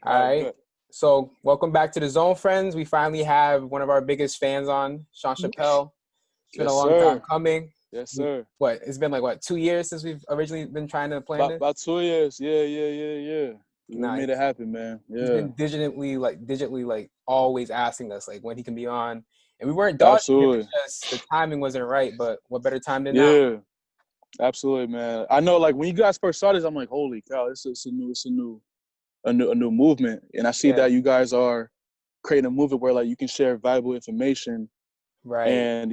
All All right, right. bet. So welcome back to the Zone, friends. We finally have one of our biggest fans on, Sean Chappelle. It's been a Yes, long time sir. coming. Yes, sir. It's been like 2 years since we've originally been trying to plan this. About 2 years. Yeah. We Nah, made it happen, man. he's Yeah. been digitally like always asking us like when he can be on, and we weren't dodging him. It's Absolutely. just the timing wasn't right. But what better time than now? Yeah. Absolutely, man. I know, like when you guys first started, I'm like, holy cow, it's a new movement, and I see Yeah, that you guys are creating a movement where like you can share valuable information right. and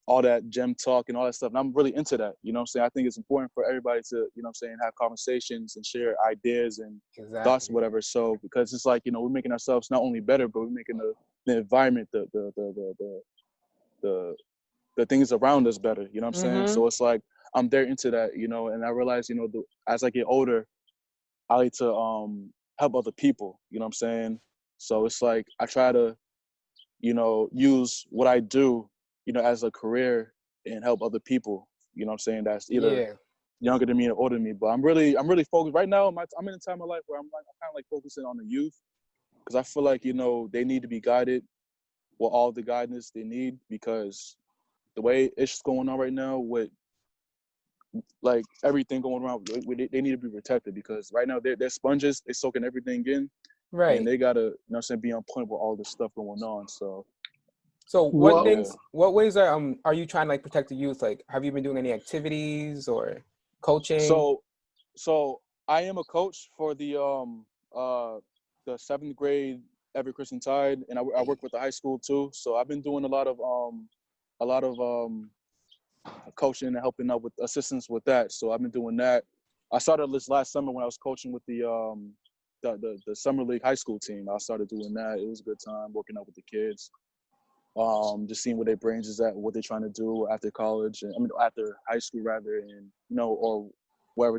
all that gem talk and all that stuff. And I'm really into that. You know what I'm saying? I think it's important for everybody to, what I'm saying, have conversations and share ideas and thoughts, Exactly. whatever. So because it's like, we're making ourselves not only better, but we're making the environment, the things around us better. You know what I'm saying? Mm-hmm. So it's like I'm there into that, and I realize, as I get older, I like to help other people. You know what I'm saying? So it's like I try to, use what I do, as a career and help other people. You know what I'm saying? That's either Yeah. younger than me or older than me. But I'm really focused right now. I'm in a time of life where I'm kind of like focusing on the youth because I feel like they need to be guided with all the guidance they need because the way it's going on right now with like everything going around, they need to be protected because right now they're sponges. They're soaking everything in, and Right. they gotta, be on point with all this stuff going on. So Well, Yeah. what ways are you trying to like protect the youth? Like, have you been doing any activities or coaching? So, so I am a coach for the 7th grade Everett Christian Tide, and I work with the high school too. So I've been doing a lot of coaching and helping out with assistance with that. So I've been doing that. I started this last summer when I was coaching with the summer league high school team. I started doing that. It was a good time working out with the kids. Just seeing where their brains is at, what they're trying to do after college, and after high school rather, and or wherever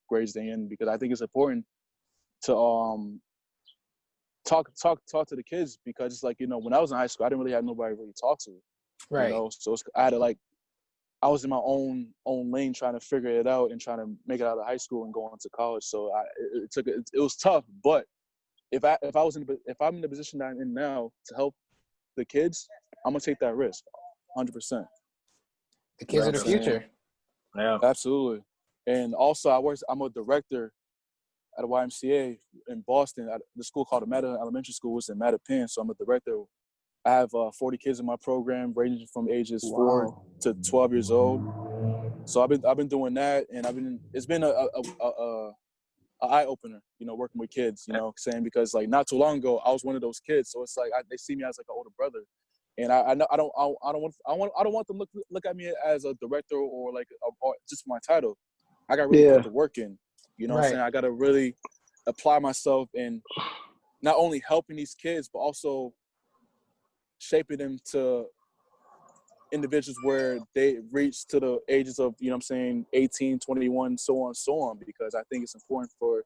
grades they in, because I think it's important to talk to the kids because it's like when I was in high school I didn't really have nobody to really talk to, Right. so I had to like I was in my own lane trying to figure it out and trying to make it out of high school and go on to college. So it was tough, but if I'm in the position that I'm in now to help the kids, I'm gonna take that risk, 100%. The You know kids what of I'm the saying? future. yeah. Absolutely. And also, I'm a director at a YMCA in Boston at the school called the Meta Elementary School. It's in Mattapan. So I'm a director. I have 40 kids in my program, ranging from ages 4 Wow. to 12 years old. So I've been doing that, and it's been a eye opener, working with kids, saying because like not too long ago I was one of those kids, so it's like they see me as like an older brother, and I know I don't want them look at me as a director or like or just my title. I got to really Yeah. put the work in, what I'm Right. saying? I got to really apply myself in not only helping these kids but also shaping them to individuals where they reach to the ages of 18, 21, so on, because I think it's important for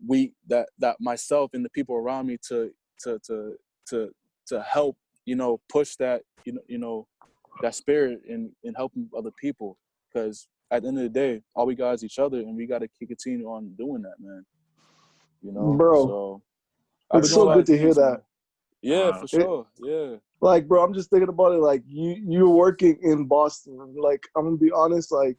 we that myself and the people around me to to to to to help push that that spirit in helping other people, because at the end of the day all we got is each other, and we got to continue on doing that, man. Bro, So I've been it's doing a so lot good of to hear things, that. man. Yeah, for It, sure. Yeah. like, bro, I'm just thinking about it. Like, you're working in Boston. Like, I'm gonna be honest. Like,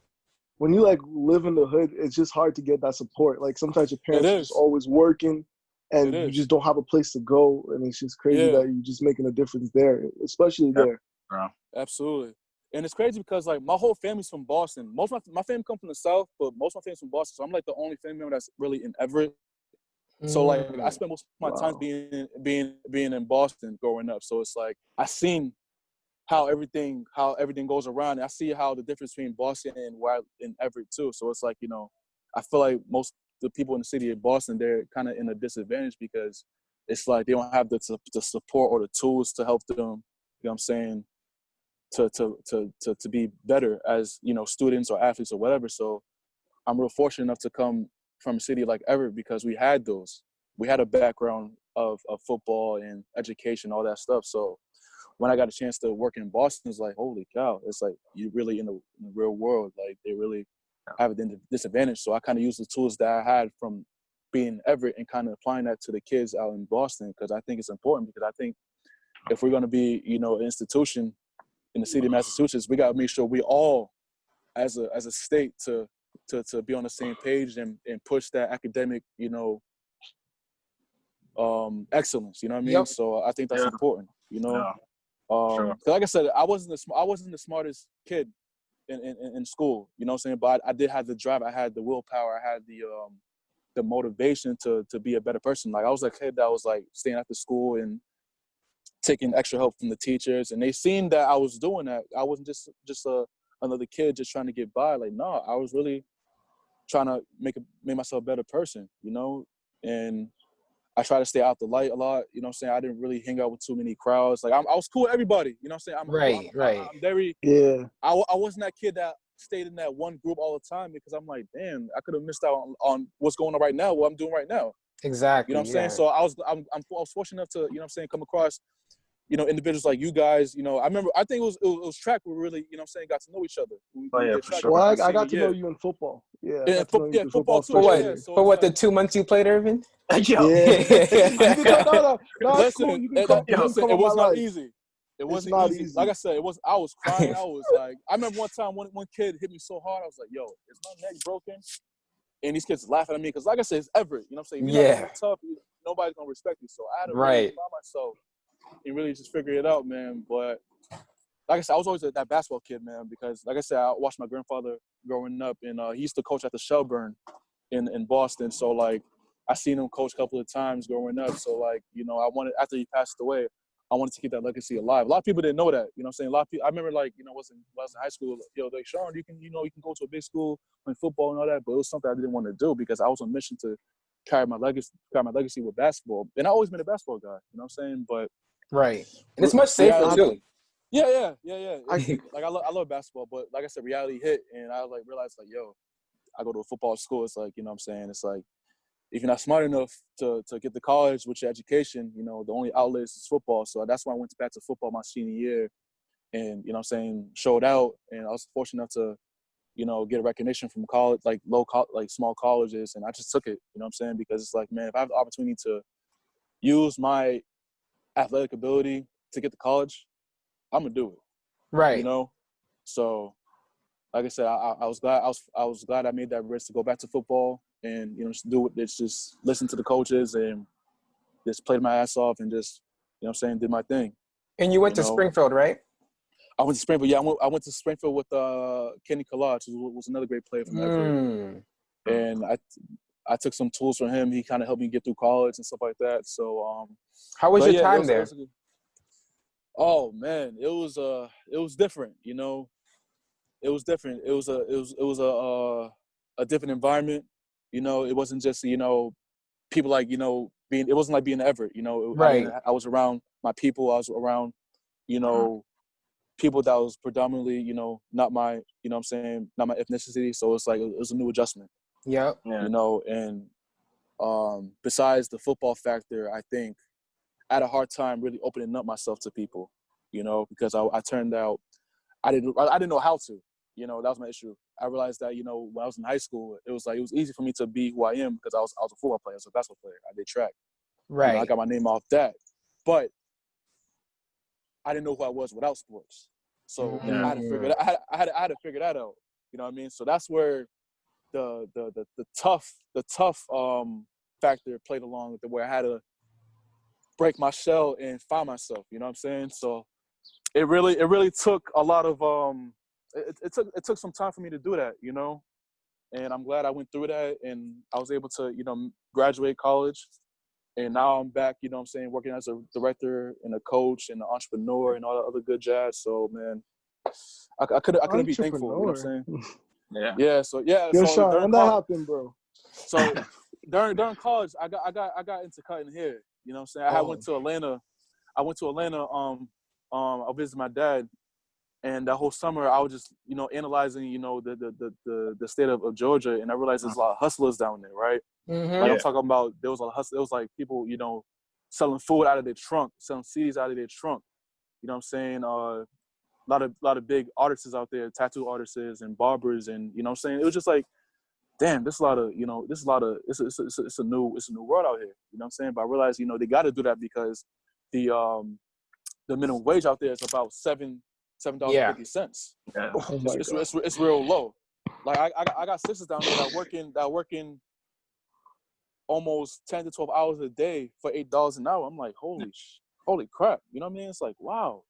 when you like live in the hood, it's just hard to get that support. Like, sometimes your It parents are just is. always working, It and you is. just don't have a place to go. And it's just crazy Yeah. that you're just making a difference there, especially Yep. there. Absolutely. And it's crazy because like my whole family's from Boston. Most of my family come from the South, but most of my family's from Boston. So I'm like the only family member that's really in Everett. So like I Mm. spent most of my times Wow. being in Boston growing up. So it's like I seen how everything goes around. And I see how the difference between Boston and in Everett too. So it's like, I feel like most of the people in the city of Boston, they're kind of in a disadvantage because it's like they don't have the support or the tools to help them, what I'm saying, to be better as, students or athletes or whatever. So I'm real fortunate enough to come from a city like Everett because we had those. We had a background of football and education, all that stuff. So when I got a chance to work in Boston, it's like, holy cow, it's like you're really in the real world. Like they really have a disadvantage. So I kind of used the tools that I had from being Everett and kind of applying that to the kids out in Boston, because I think it's important, because I think if we're going to be, you know, an institution in the city of Massachusetts, we got to make sure we all, as a state, to be on the same page and push that academic, you know, excellence. You know what I mean? Yep. So I think that's important. You know, Yeah. 'cause like I said, I wasn't the smartest kid in school. You know what I'm saying? But I did have the drive. I had the willpower. I had the motivation to be a better person. Like I was a kid that was like staying after school and taking extra help from the teachers, and they seen that I was doing that. I wasn't just another kid just trying to get by. Like, no, I was really trying to make myself a better person, you know? And I try to stay out the light a lot, you know what I'm saying? I didn't really hang out with too many crowds. Like I was cool with everybody, you know what I'm saying? Right. I'm very, Yeah. I wasn't that kid that stayed in that one group all the time, because I'm like, damn, I could have missed out on what's going on right now, what I'm doing right now. Exactly. You know what I'm saying? So I was fortunate enough to, you know what I'm saying, come across, you know, individuals like you guys. You know, I think it was track where we really, you know what I'm saying, got to know each other. For sure. Well, I got to know you in football. Yeah. Yeah, football too. For what? Yeah, so For what? like, The 2 months you played, Irvin? Yo. Yeah. You can come, no, it's listen, cool. You can come it on was my not life. easy. It wasn't not easy. easy. Like I said, I was crying. I was like, I remember one time one kid hit me so hard. I was like, yo, is my neck broken? And these kids laughing at me, because like I said, it's Everett. You know what I'm saying? If you're not tough, nobody's gonna respect you. So I had to really find myself and really just figure it out, man. But like I said, I was always that basketball kid, man, because like I said, I watched my grandfather growing up, and he used to coach at the Shelburne in Boston. So like I seen him coach a couple of times growing up. So like, you know, after he passed away, I wanted to keep that legacy alive. A lot of people didn't know that, you know what I'm saying? A lot of people, I remember, like, you know, when I was in high school, yo, like, Sean, you can go to a big school, play football and all that, but it was something I didn't want to do, because I was on a mission to carry my legacy with basketball. And I've always been a basketball guy, you know what I'm saying? But and it's much safer too. Yeah. Like I love basketball, but like I said, reality hit, and I like realized, like, yo, I go to a football school. It's like, you know what I'm saying? It's like, if you're not smart enough to get to college with your education, you know, the only outlet is football. So that's why I went back to football my senior year, and, you know what I'm saying, showed out. And I was fortunate enough to, you know, get a recognition from college, like small colleges. And I just took it, you know what I'm saying? Because it's like, man, if I have the opportunity to use my athletic ability to get to college, I'm gonna do it. You know? So like I said, I was glad I made that risk to go back to football, and, you know, just listen to the coaches and just played my ass off, and just, you know what I'm saying, did my thing. And you went to Springfield, right? I went to Springfield. Yeah, I went to Springfield with Kenny Collage, who was another great player from Everett. And I took some tools from him. He kind of helped me get through college and stuff like that. So how was your time there? Oh man, it was different, you know. It was different. It was a different environment. You know, it wasn't just, you know, people like, you know, it wasn't like being in Everett, you know. I was around my people. I was around, you know, people that was predominantly, you know, not my, you know what I'm saying, not my ethnicity. So it's like, it was a new adjustment. Yeah. You know, and besides the football factor, I think I had a hard time really opening up myself to people, you know, because I turned out, I didn't know how to, you know. That was my issue. I realized that, you know, when I was in high school, it was easy for me to be who I am, because I was a football player, I was a basketball player, I did track. You know, I got my name off that, but I didn't know who I was without sports. So I had to figure I had to figure that out. You know what I mean? So that's where the tough factor played along with it, where I had to break my shell and find myself. You know what I'm saying? So it really took a lot of it took some time for me to do that, you know. And I'm glad I went through that, and I was able to, you know, graduate college. And now I'm back, you know what I'm saying, working as a director and a coach and an entrepreneur and all that other good jazz. So, man, I couldn't be thankful, you know what I'm saying? Yeah. So, yeah. Yo, so Sean, when that happened, bro? So during college, I got into cutting hair. You know what I'm saying? I went to Atlanta. I visited my dad. And that whole summer, I was just, you know, analyzing, you know, the state of Georgia, and I realized there's a lot of hustlers down there, right? Like I'm talking about, there was a lot of hustlers. There was like people, you know, selling food out of their trunk, selling CDs out of their trunk. You know what I'm saying? A lot of big artists out there, tattoo artists and barbers, and, you know what I'm saying? It was just like, damn, there's a lot of, it's a new world out here. You know what I'm saying? But I realized, they got to do that because the minimum wage out there is about $7.50. Yeah. Oh my God. It's real low. Like I got sisters down there that work in almost 10 to 12 hours a day for $8 an hour. I'm like, holy crap. You know what I mean? It's like, wow.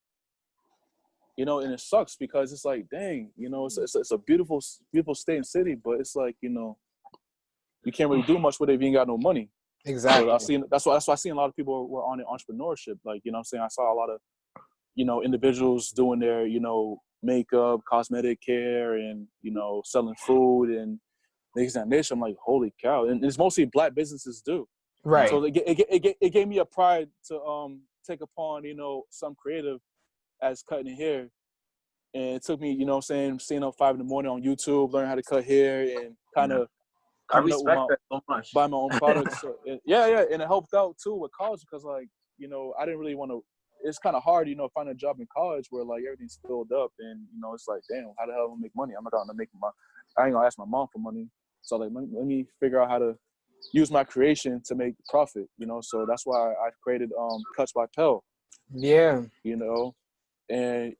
And it sucks because it's like, dang, it's a beautiful state and city, but it's like, you can't really do much with it if you ain't got no money. Exactly. So that's why I seen a lot of people were on the entrepreneurship. Like, you know what I'm saying? I saw a lot of, individuals doing their, makeup, cosmetic care, and, selling food and things of that nature. I'm like, holy cow. And it's mostly Black businesses do. Right. So it gave me a pride to take upon, some creative as cutting hair. And it took me, staying up 5 a.m. on YouTube, learning how to cut hair and kind of coming up with that so much. buy my own products. So, and it helped out too with college because, like, I didn't really want to. It's kind of hard, finding a job in college where like everything's filled up, and it's like, damn, how the hell am I gonna make money? I'm not gonna make I ain't gonna ask my mom for money. So like, let me figure out how to use my creation to make profit. So that's why I created Cuts by Pell. Yeah. And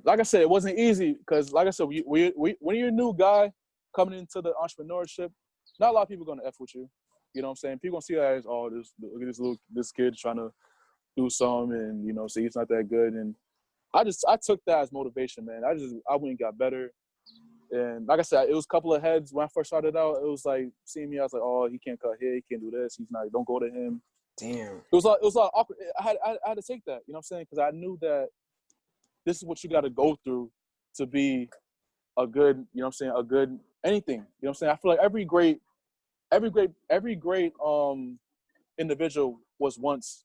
like I said, it wasn't easy because, like I said, when you're a new guy coming into the entrepreneurship, not a lot of people are gonna F with you. You know what I'm saying? People gonna see that as, oh, look at this kid trying to do something, and say he's not that good. And I took that as motivation, man. I went and got better. And like I said, it was a couple of heads when I first started out. It was like seeing me, I was like, oh, he can't cut hair, he can't do this, he's not. Don't go to him. Damn. It was a lot awkward. I had to take that. You know what I'm saying? Because I knew that this is what you got to go through to be a good, a good anything. You know what I'm saying? I feel like every great individual was once,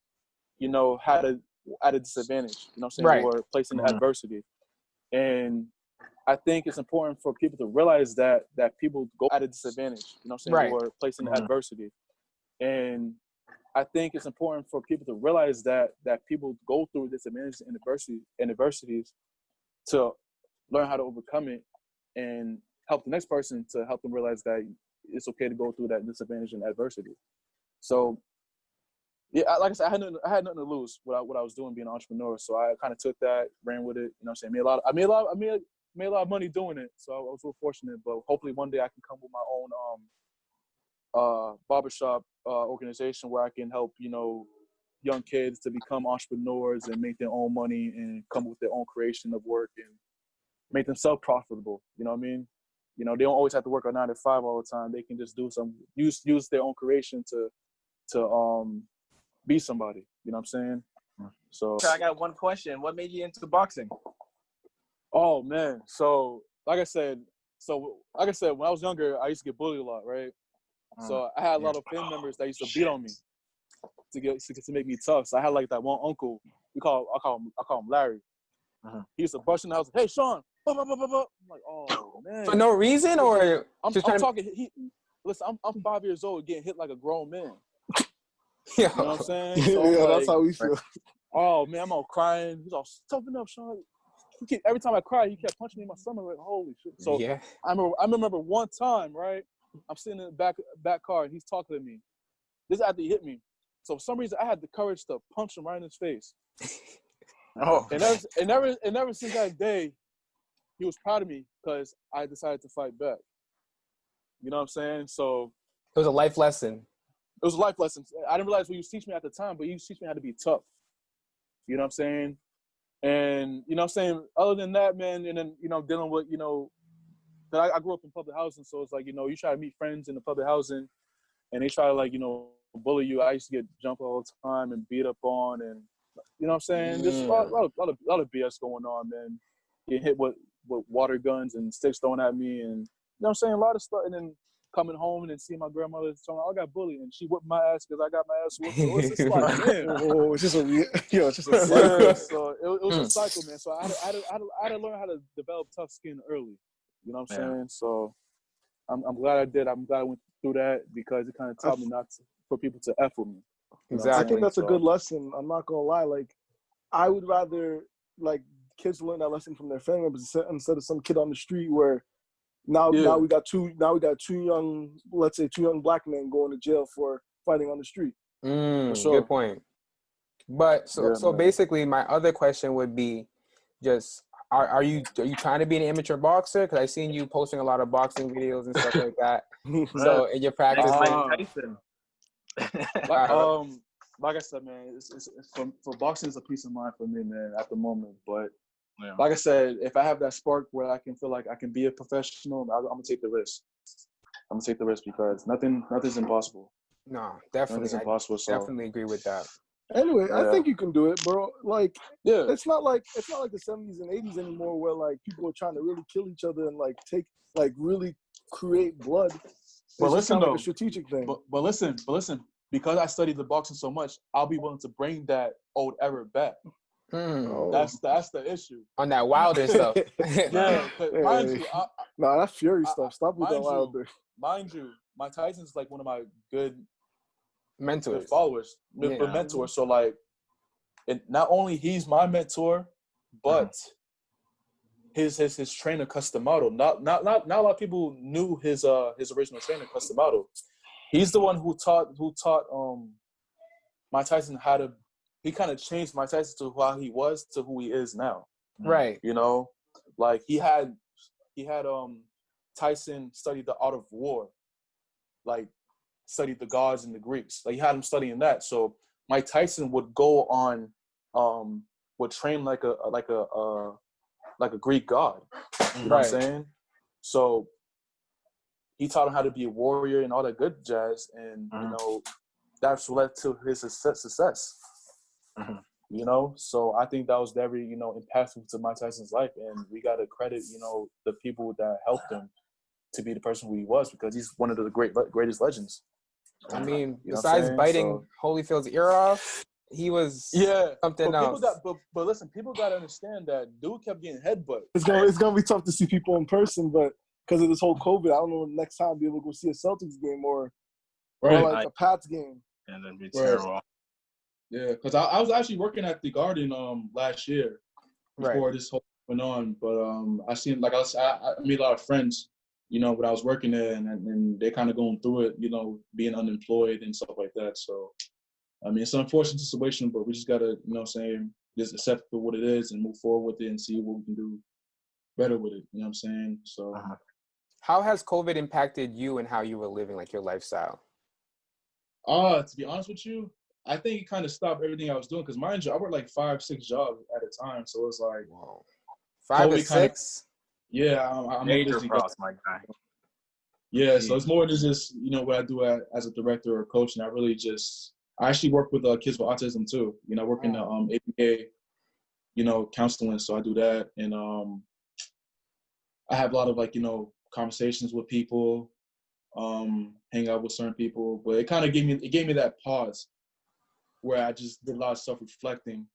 had at a disadvantage. You know what I'm saying? Right. They were placed in adversity. And I think it's important for people to realize that people go at a disadvantage. You know what I'm saying? Right. They were placed in adversity. And I think it's important for people to realize that people go through disadvantages and adversities to learn how to overcome it and help the next person to help them realize that it's okay to go through that disadvantage and adversity. So, yeah, like I said, I had nothing to lose what I was doing being an entrepreneur. So I kind of took that, ran with it. You know what I'm saying? I made a lot of money doing it. So I was real fortunate. But hopefully one day I can come with my own barbershop organization where I can help, young kids to become entrepreneurs and make their own money and come with their own creation of work and make themselves profitable. You know what I mean? They don't always have to work a 9 to 5 all the time. They can just do use their own creation to be somebody. You know what I'm saying? So I got one question. What made you into boxing? Oh man. So like I said, when I was younger, I used to get bullied a lot, right? So I had a lot of family members that used to beat on me to make me tough. So I had like that one uncle. I call him Larry. He used to bust in the house. Hey, Sean. Blah, blah, blah, blah, blah. I'm like, oh man. For no reason, or I'm talking. Listen, I'm 5 years old, getting hit like a grown man. Yeah. You know what I'm saying? So Yeah, like, that's how we feel. Oh man, I'm all crying. He's all toughen up, Sean. Every time I cried, he kept punching me in my stomach. Like, holy shit. So Yeah. I remember one time, right? I'm sitting in the back car, and he's talking to me. This is after he hit me. So for some reason, I had the courage to punch him right in his face. Oh, And ever since that day, he was proud of me because I decided to fight back. You know what I'm saying? So It was a life lesson. it was a life lesson. I didn't realize what you teach me at the time, but you teach me how to be tough. You know what I'm saying? And you know what I'm saying? Other than that, man, and then dealing with that I grew up in public housing, so it's like you try to meet friends in the public housing, and they try to bully you. I used to get jumped all the time and beat up on, and you know what I'm saying? There's a lot of BS going on, man. Getting hit with water guns and sticks thrown at me, and you know what I'm saying? A lot of stuff, and then coming home and then seeing my grandmother telling me I got bullied, and she whipped my ass because I got my ass whooped. So it's just like, man. Oh, it's just a cycle. Yeah, so it was a cycle, man. So I had to learn how to develop tough skin early. You know what I'm saying? So I'm glad I did. I'm glad I went through that because it kind of taught me for people to F with me. Exactly. I think that's a good lesson. I'm not gonna lie. Like, I would rather kids learn that lesson from their family members instead of some kid on the street where Now Yeah. we got two young, let's say two young black men going to jail for fighting on the street. For sure. Good point. But so Yeah, man. basically, my other question would be, just are you trying to be an amateur boxer? Because I've seen you posting a lot of boxing videos and stuff like that. So in your practice, Next Ah. Mike Tyson. Like I said, man, it's for boxing is a peace of mind for me, man, at the moment. But Yeah. like I said, if I have that spark where I can feel like I can be a professional, I'm gonna take the risk. I'm gonna take the risk because nothing's impossible. no, Nothing's definitely, I impossible. So definitely agree with that. Anyway, I Yeah. think you can do it, bro. Like, yeah, it's not like the 70s and 80s anymore, where like people are trying to really kill each other and like really create blood. But It's just listen kinda like though, a strategic thing. but listen, because I studied the boxing so much, I'll be willing to bring that old era back. Oh. That's the issue. On that Wilder stuff. Yeah, 'cause mind Hey. you, Nah, that's Fury I- stuff. Stop with that Wilder. mind you, my Tyson's like one of my good Mentors. followers, Yeah. good mentors. So like, not only he's my mentor, but his trainer Customato. Not a lot of people knew his original trainer Customato. He's the one who taught Mike Tyson how to. He kind of changed Mike Tyson to how he was to who he is now. Right. You know, like he had Tyson study the art of war, like studied the gods and the Greeks. Like he had him studying that. So Mike Tyson would go on, would train like a Greek god. You know what I'm saying? So he taught him how to be a warrior and all that good jazz, and you know that's what led to his success. You know, so I think that was very impactful to Mike Tyson's life, and we got to credit the people that helped him to be the person who he was, because he's one of the greatest legends. I mean, You know what I'm besides saying? biting Holyfield's ear off, he was something but else. But listen, people got to understand that dude kept getting headbutt. It's gonna be tough to see people in person, but because of this whole COVID, I don't know next time I'll be able to go see a Celtics game or like a Pats game. And then be terrible. Yeah, because I was actually working at the Garden last year before this whole went on, but I seen I made a lot of friends, when I was working there, and they're kind of going through it, being unemployed and stuff like that. So I mean, it's an unfortunate situation, but we just gotta, just accept it for what it is and move forward with it and see what we can do better with it. You know what I'm saying? So how has COVID impacted you and how you were living, like your lifestyle? To be honest with you, I think it kind of stopped everything I was doing, because mind you, I worked like 5-6 jobs at a time. So it's like, whoa, 5 to 6. Yeah, I'm a Major busy props, guy. my guy. Yeah, so it's more than just what I do as a director or coach, and I actually work with kids with autism too. I work in the APA, counseling, so I do that, and I have a lot of conversations with people, hang out with certain people, but it kind of gave me that pause where I just did a lot of self-reflecting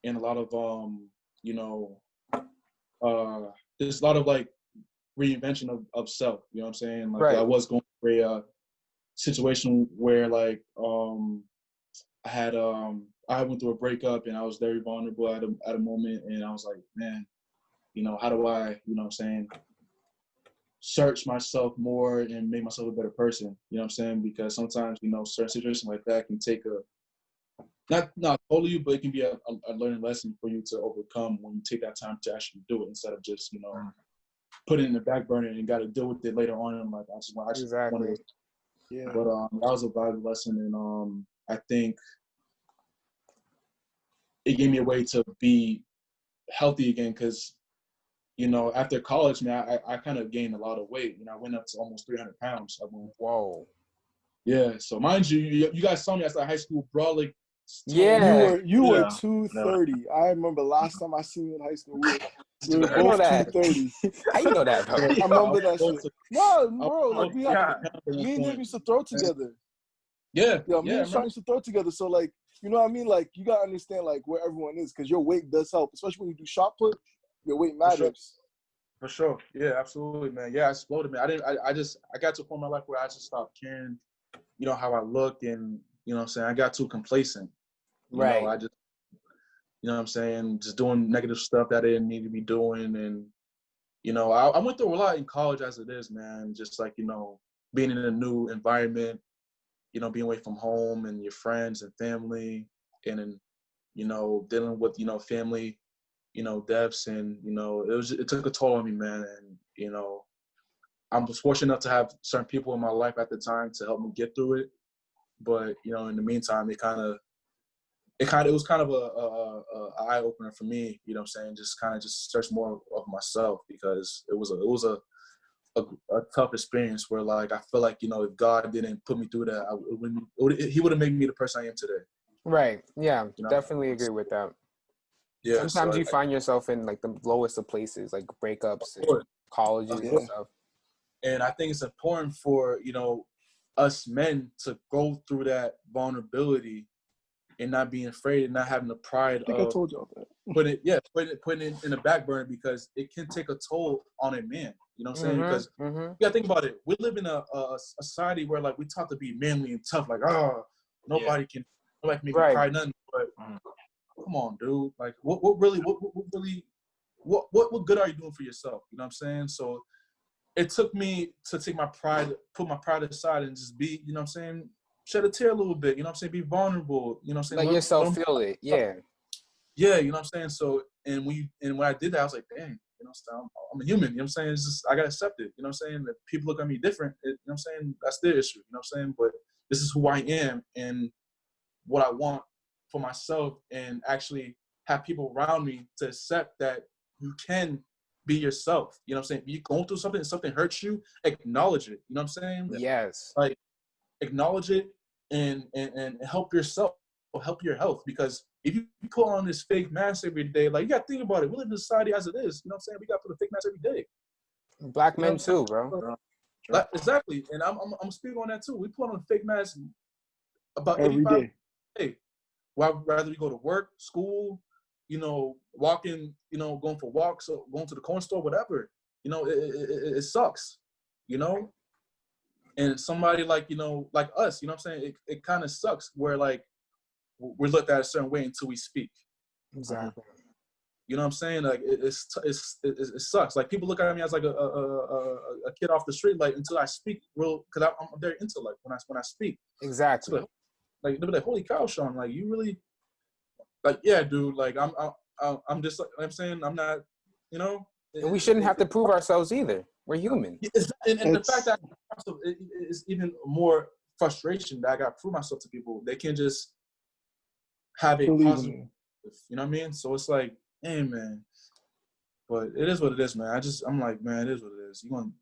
and a lot of there's a lot of reinvention of self. You know what I'm saying? I was going through a situation where I went through a breakup, and I was very vulnerable at a moment, and I was like, man, how do I, search myself more and make myself a better person? You know what I'm saying? Because sometimes, certain situations like that can take not totally, but it can be a learning lesson for you to overcome when you take that time to actually do it, instead of just, put it in the back burner and got to deal with it later on. And I just want to. Yeah. But that was a valuable lesson, and I think it gave me a way to be healthy again, because after college, man, I kind of gained a lot of weight. I went up to almost 300 pounds. Whoa. Yeah. So mind you, you guys saw me at high school, bro. Yeah. You were 230. I remember last time I seen you in high school. We were both 230. How you know that, bro? I remember that shit. No, bro, me and him used to throw together. Yeah. Me and Sean used to throw together. So you know what I mean? You gotta understand where everyone is, because your weight does help, especially when you do shot put. Your weight matters. For sure. Yeah, absolutely, man. Yeah, I exploded, man. I got to a point in my life where I just stopped caring, how I looked, and what I'm saying, I got too complacent. I just, what I'm saying, just doing negative stuff that I didn't need to be doing, and you know, I went through a lot in college as it is, man. Just like, you know, being in a new environment, you know, being away from home and your friends and family, and then, you know, dealing with, you know, family, you know, deaths, and, you know, it took a toll on me, man. And, you know, I was fortunate enough to have certain people in my life at the time to help me get through it. But, you know, in the meantime, it was kind of a eye opener for me, you know what I'm saying? Just kind of just search more of myself, because it was a tough experience where, like, I feel like, you know, if God didn't put me through that, he would have made me the person I am today. Right. Yeah, You know? definitely agree with that. Yeah. Sometimes so, you find yourself in like the lowest of places, like breakups and course. colleges and stuff. And I think it's important for, you know, us men to go through that vulnerability and not being afraid and not having the pride I think I told y'all that. putting it in the back burner, because it can take a toll on a man. You know what I'm saying? Because you gotta think about it. We live in a society where, like, we taught to be manly and tough. Like, nobody can make me cry nothing. But come on, dude. Like, what good are you doing for yourself? You know what I'm saying? So it took me to put my pride aside and just be, you know what I'm saying, shed a tear a little bit, you know what I'm saying, be vulnerable, you know what I'm saying. Let yourself feel it, yeah. Yeah, you know what I'm saying? So, and when I did that, I was like, dang, you know what I'm saying, I'm a human, you know what I'm saying? It's just, I gotta accept it, you know what I'm saying? If people look at me different, you know what I'm saying, that's their issue, you know what I'm saying? But this is who I am and what I want for myself, and actually have people around me to accept that you can be yourself. You know what I'm saying? If you're going through something and something hurts you, acknowledge it. You know what I'm saying? Yes. Like, acknowledge it and help yourself, help your health. Because if you put on this fake mask every day, like, you got to think about it. We live in a society as it is. You know what I'm saying? We got to put a fake mask every day. Black men too, bro. Exactly. And I'm speaking on that too. We put on a fake mask about every 85 day. Hey, whether we go to work, school, you know, walking, you know, going for walks, or going to the corner store, whatever, you know, it sucks, you know. And somebody like, you know, like us, you know what I'm saying, it kind of sucks where, like, we're looked at a certain way until we speak. Exactly. You know what I'm saying? Like, it sucks. Like, people look at me as like a kid off the street, like, until I speak real, because I'm very intellect when I speak. Exactly. So, like, they'll be like, holy cow, Sean, like, you really, like, yeah, dude, like, I'm just, like, I'm saying, I'm not, you know. And we shouldn't have to prove ourselves either. We're human. And the fact that it's even more frustration that I got to prove myself to people. They can just have a positive, you know what I mean? So it's like, hey, man. But it is what it is, man. I'm like, man, it is what it is. You want to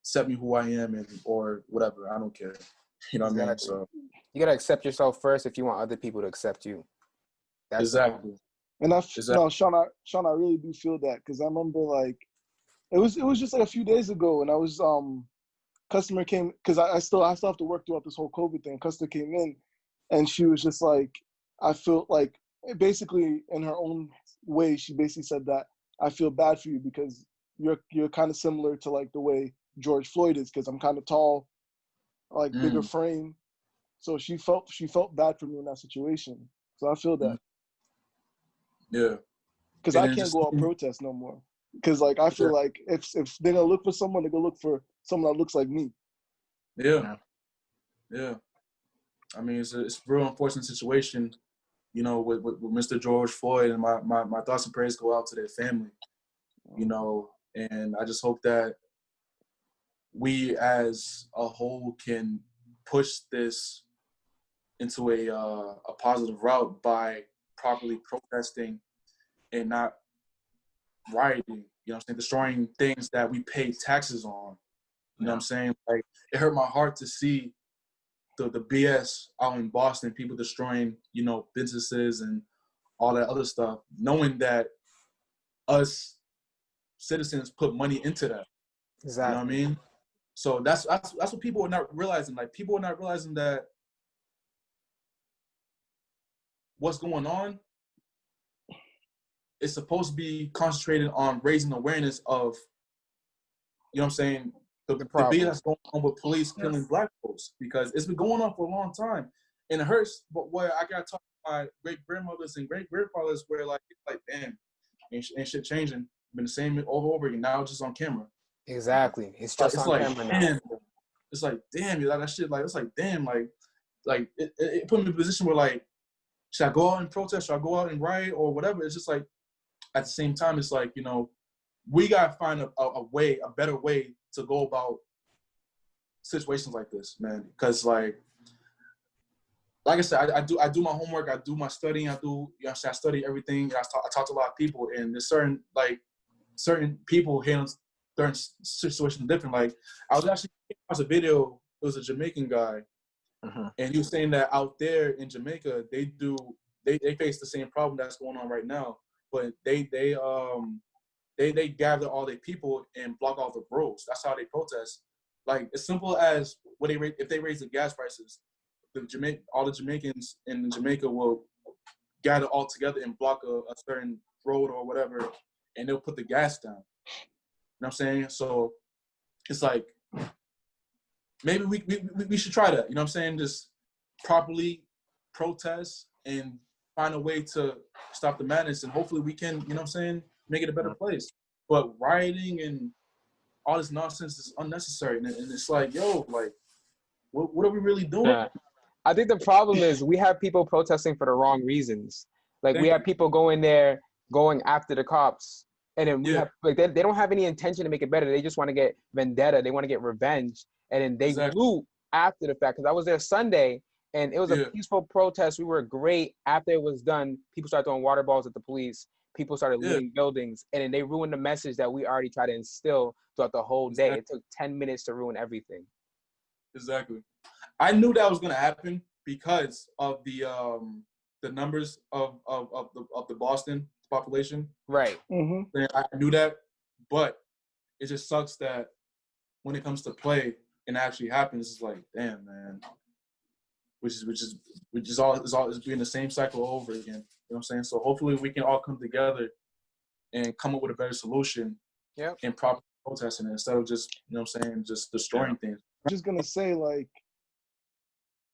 accept me who I am, or whatever. I don't care. You know what I mean? So you got to accept yourself first if you want other people to accept you. That's exactly. And no, Sean, I really do feel that, because I remember, like, it was just like a few days ago, and I was customer came, because I still have to work throughout this whole COVID thing. Customer came in, and she was just like, I feel like, basically in her own way, she basically said that I feel bad for you because you're kind of similar to, like, the way George Floyd is, because I'm kind of tall, like, bigger frame. So she felt bad for me in that situation. So I feel that. Yeah. Because I can't go out protest no more. Because, like, I feel like if they're gonna look for someone, they're gonna look for someone that looks like me. Yeah. I mean, it's a real unfortunate situation, you know, with Mr. George Floyd, and my thoughts and prayers go out to their family, you know, and I just hope that we as a whole can push this into a positive route by properly protesting and not rioting, you know what I'm saying, destroying things that we pay taxes on. You know what I'm saying? Like, it hurt my heart to see the BS out in Boston, people destroying, you know, businesses and all that other stuff, knowing that us citizens put money into that. Exactly. You know what I mean? So that's what people are not realizing. Like, people are not realizing that what's going on is supposed to be concentrated on raising awareness of, you know what I'm saying, the beat that's going on with police killing black folks, because it's been going on for a long time. And it hurts, but where I got to talk to my great-grandmothers and great-grandfathers where, like, damn, ain't shit changing. been the same over and over again. Now it's just on camera. Exactly. It's just on camera now. Damn, it's like, damn, that shit, like, it's like, damn, like it put me in a position where, like, should I go out and protest? Should I go out and riot or whatever? It's just like, at the same time, it's like, you know, we gotta find a better way to go about situations like this, man. Because like I said, I do my homework, I do my studying, I study everything. I talk to a lot of people, and there's certain people handle certain situations different. Like I watched a video. It was a Jamaican guy, and he was saying that out there in Jamaica, they face the same problem that's going on right now, but they gather all their people and block all the roads. That's how they protest. Like as simple as if they raise the gas prices, all the Jamaicans in Jamaica will gather all together and block a certain road or whatever, and they'll put the gas down. You know what I'm saying? So it's like maybe we should try that. You know what I'm saying? Just properly protest and find a way to stop the madness, and hopefully we can, you know what I'm saying, make it a better place. But rioting and all this nonsense is unnecessary, and it's like, yo, like, what are we really doing? Yeah. I think the problem is we have people protesting for the wrong reasons. Like we have people going after the cops, and then we have like they don't have any intention to make it better. They just want to get vendetta. They want to get revenge, and then they loot after the fact. Because I was there Sunday, and it was a peaceful protest. We were great. After it was done, people started throwing water balls at the police. People started looting buildings, and then they ruined the message that we already tried to instill throughout the whole day. It took 10 minutes to ruin everything. Exactly. I knew that was gonna happen because of the numbers of the Boston population. Right. Mm-hmm. I knew that, but it just sucks that when it comes to play and it actually happens, it's like, damn, man. Which is all being the same cycle over again. You know what I'm saying? So hopefully we can all come together and come up with a better solution. Yep. And proper protesting it instead of just, you know what I'm saying, just destroying things. I'm just gonna say, like,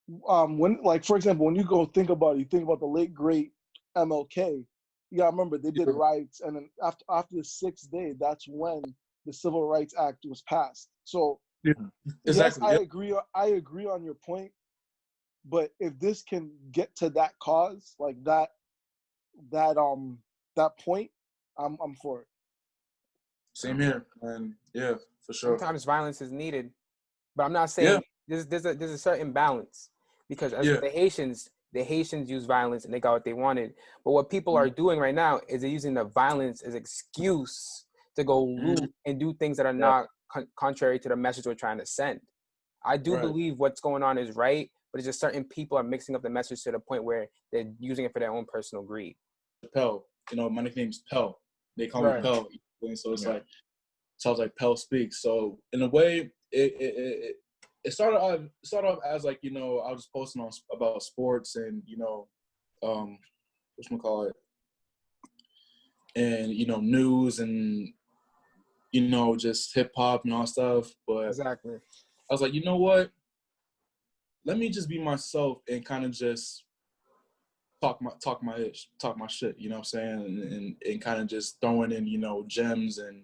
when, like, for example, when you go think about it, you think about the late great MLK. You gotta remember they did riots, and then after the 6th day, that's when the Civil Rights Act was passed. So Exactly. Yes, I agree on your point. But if this can get to that cause, like that point, I'm for it. Same here, and yeah, for sure. Sometimes violence is needed, but I'm not saying there's a certain balance, because as the Haitians use violence and they got what they wanted. But what people are doing right now is they're using the violence as excuse to go loot and do things that are not contrary to the message we're trying to send. I do believe what's going on is right, but it's just certain people are mixing up the message to the point where they're using it for their own personal greed. Pell, you know, my nickname's Pell. They call me Pell. So it's like, so I was like, Pell Speaks. So in a way, it started off as like, you know, I was just posting about sports and, you know, whatchamacallit, and, you know, news and, you know, just hip hop and all stuff. But exactly, I was like, you know what? Let me just be myself and kind of just talk my shit, you know what I'm saying? And kind of just throwing in, you know, gems and,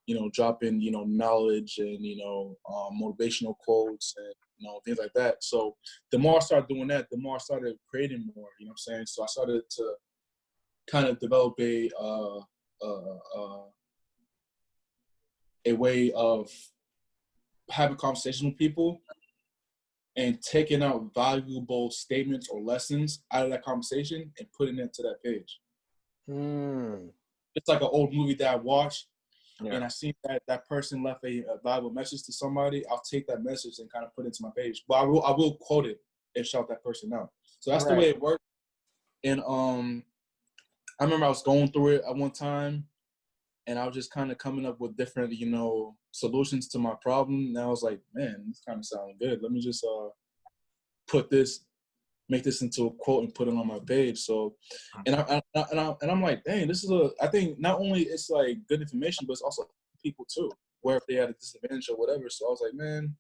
you know, dropping, you know, knowledge and, you know, motivational quotes and, you know, things like that. So the more I started doing that, the more I started creating more, you know what I'm saying? So I started to kind of develop a way of having conversations with people and taking out valuable statements or lessons out of that conversation and putting it to that page. It's like an old movie that I watched, and I seen that person left a valuable message to somebody. I'll take that message and kind of put it into my page. But I will quote it and shout that person out. So that's the way it worked. And I remember I was going through it at one time, and I was just kind of coming up with different, you know, solutions to my problem. And I was like, man, this kind of sounds good. Let me just make this into a quote and put it on my page. So, and I'm like, dang, this is I think not only it's like good information, but it's also people too, where if they had a disadvantage or whatever. So I was like, man,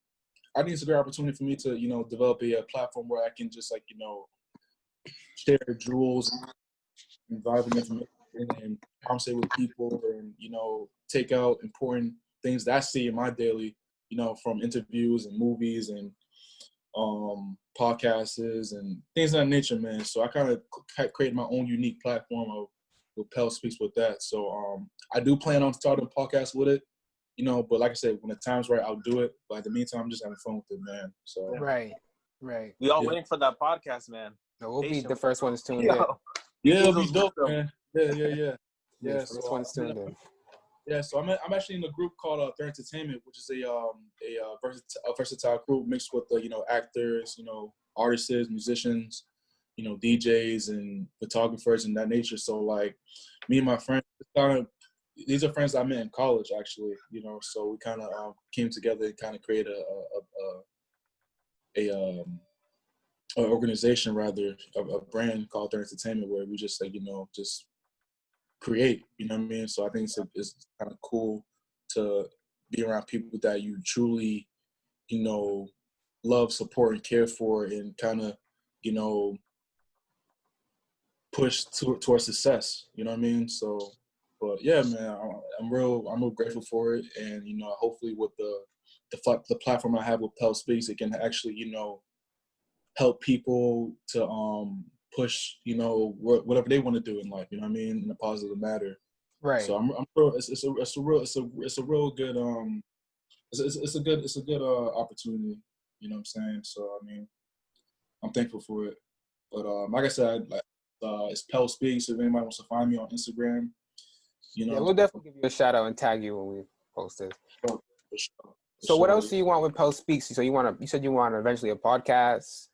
I think it's a great opportunity for me to, you know, develop a platform where I can just, like, you know, share jewels and valuable information and conversate with people and, take out important things that I see in my daily, from interviews and movies and podcasts and things of that nature, man. So I kind of created my own unique platform with Pell Speaks with that. So I do plan on starting a podcast with it, but like I said, when the time's right, I'll do it. But in the meantime, I'm just having fun with it, man. So Right. We all waiting for that podcast, man. No, we'll be the first ones tuned in. Yeah, it'll be dope, man. Yeah. Yeah, first ones tuned in. Yeah, so I'm actually in a group called Third Entertainment, which is a versatile group mixed with actors, artists, musicians, DJs and photographers and that nature. So like me and my friends, these are friends I met in college actually, so we kind of came together and kind of created an organization, rather, a brand called Third Entertainment, where we just just create, what I mean? So I think it's kind of cool to be around people that you truly, love, support, and care for, and kind of, push towards success. You know what I mean? So, but yeah, man, I'm real grateful for it, and hopefully with the platform I have with Pell Speaks, it can actually, help people to push, whatever they want to do in life. You know what I mean? In a positive manner. Right. So I'm real. It's a real good it's a good opportunity. You know what I'm saying? So I mean, I'm thankful for it. But like I said, it's Pell Speaks. If anybody wants to find me on Instagram, yeah, we'll definitely give you a shout out and tag you when we post it. For sure. So what else do you want with Pell Speaks? So you said you want eventually a podcast,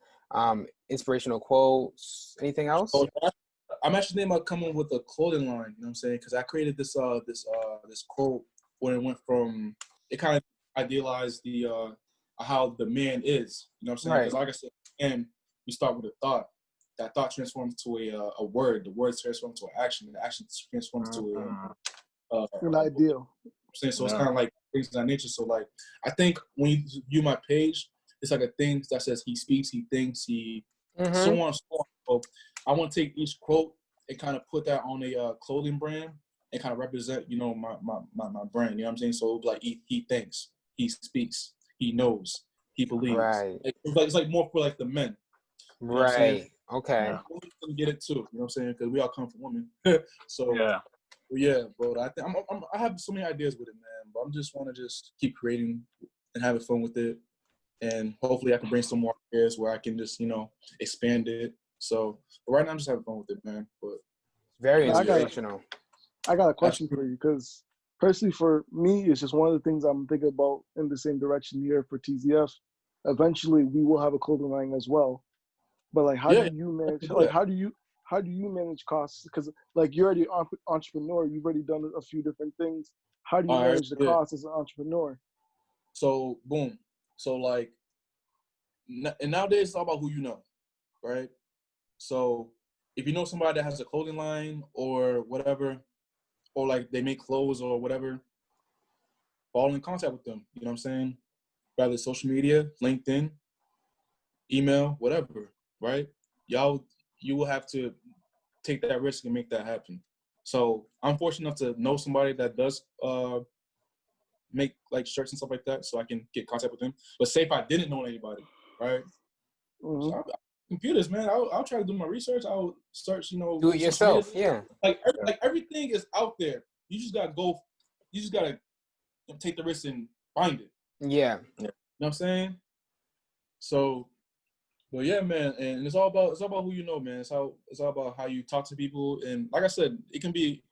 inspirational quotes, anything else? So I'm actually thinking about coming with a clothing line. You know what I'm saying? Because I created this quote when it went from, it kind of idealized how the man is. You know what I'm saying? Because like I said, and we start with a thought. That thought transforms to a word. The word transforms to an action. And the action transforms to an ideal. So it's kind of like things of that nature. So like, I think when you view my page, it's like a thing that says he speaks, he thinks, he so on. So I want to take each quote and kind of put that on a clothing brand and kind of represent, my brand. You know what I'm saying? So it'll be like he thinks, he speaks, he knows, he believes. Right. It's like more for like the men. You know what I'm saying? Okay. Women can get it too. You know what I'm saying? Because we all come from women. So yeah, but I think I have so many ideas with it, man. But I'm just want to just keep creating and having fun with it, and hopefully I can bring some more ideas where I can just expand it. So, but right now I'm just having fun with it, man. But very inspirational. I got a question for you, because personally for me, it's just one of the things I'm thinking about in the same direction here for TZF. Eventually, we will have a clothing line as well. But like, how do you manage? Like, how do you manage costs? Because like, you're already an entrepreneur. You've already done a few different things. How do you manage the costs as an entrepreneur? So boom. So like, and nowadays it's all about who you know, right? So if you know somebody that has a clothing line or whatever, or like they make clothes or whatever, fall in contact with them. You know what I'm saying? Rather social media, LinkedIn, email, whatever, right? You will have to take that risk and make that happen. So I'm fortunate enough to know somebody that does make like shirts and stuff like that, so I can get in contact with them. But say if I didn't know anybody, right? So computers, man. I'll try to do my research. I'll search, do it yourself. Yeah. Like everything is out there. You just gotta go. You just gotta take the risk and find it. Yeah. You know what I'm saying? So, but yeah, man, and it's all about who you know, man. It's all about how you talk to people, and like I said, it can be.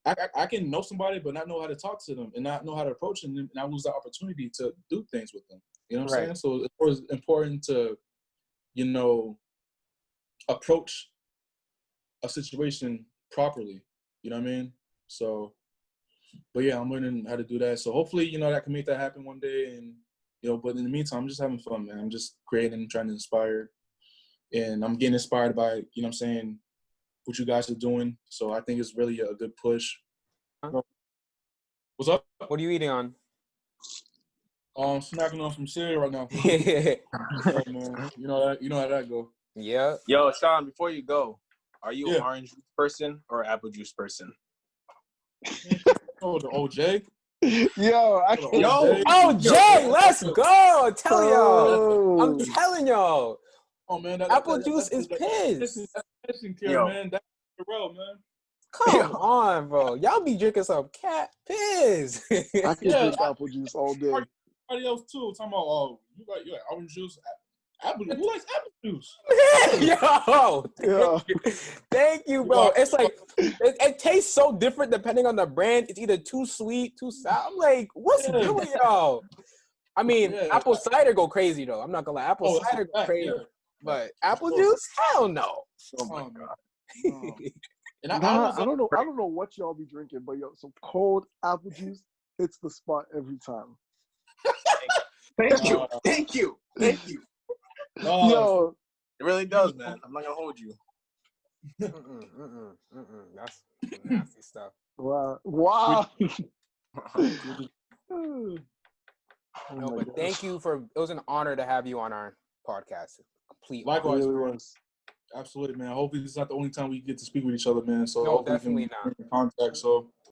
I can know somebody, but not know how to talk to them and not know how to approach them, and I lose the opportunity to do things with them. You know what I'm saying? So it's important to, approach a situation properly. You know what I mean? So, but yeah, I'm learning how to do that. So hopefully, I can make that happen one day. And, but in the meantime, I'm just having fun, man. I'm just creating, trying to inspire. And I'm getting inspired by, what I'm saying, what you guys are doing. So I think it's really a good push. What's up? What are you eating on? Snacking on some cereal right now. Yeah, man. You know how that go. Yeah. Yo, Sean, before you go, Are you an orange juice person or apple juice person? Oh, the OJ. Yo, I can't. OJ, let's go. Tell y'all. I'm telling y'all. Oh man, apple juice is piss. That's passion care, man. That's the road, man. Come on, bro. Y'all be drinking some cat piss. I can drink apple juice all day. Everybody else too. Talking about, oh, you like orange juice, apple. Who likes apple juice? Thank you, bro. It's like it tastes so different depending on the brand. It's either too sweet, too sour. I'm like, what's good with y'all? I mean, apple cider go crazy though. I'm not gonna lie, apple cider go crazy, but apple juice, hell no. Oh my god. And I don't know what y'all be drinking, but yo, some cold apple juice hits the spot every time. Thank you. Yo, it really does, man. I'm not gonna hold you. That's nasty stuff. Wow. No, but thank you for. It was an honor to have you on our podcast. Complete. Likewise, really was. Absolutely, man. Hopefully, this is not the only time we get to speak with each other, man. So no, hopefully definitely we can not. make contact. So